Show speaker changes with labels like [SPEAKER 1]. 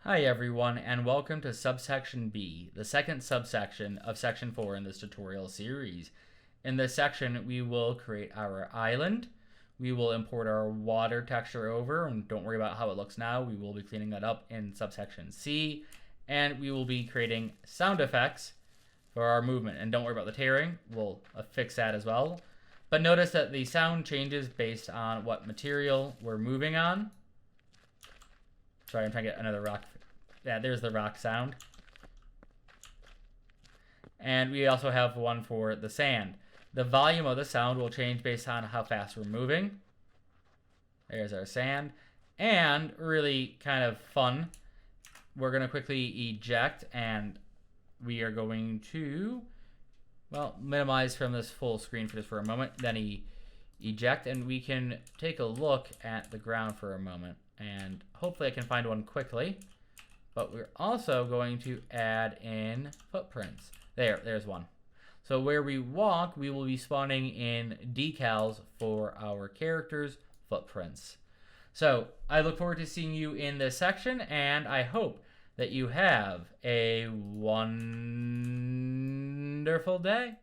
[SPEAKER 1] Hi everyone, and welcome to subsection B, the second subsection of section 4 in this tutorial series. In this section, we will create our island. We will import our water texture over, and don't worry about how it looks now. We will be cleaning that up in subsection C, and we will be creating sound effects for our movement. And don't worry about the tearing, we'll fix that as well. But notice that the sound changes based on what material we're moving on. Sorry, I'm trying to get another rock. Yeah, there's the rock sound. And we also have one for the sand. The volume of the sound will change based on how fast we're moving. There's our sand. And really kind of fun, we're going to quickly eject, and we are going to, well, minimize from this full screen for just for a moment, then eject, and we can take a look at the ground for a moment. And hopefully I can find one quickly. But we're also going to add in footprints. There's one. So where we walk, we will be spawning in decals for our characters' footprints. So I look forward to seeing you in this section, and I hope that you have a wonderful day.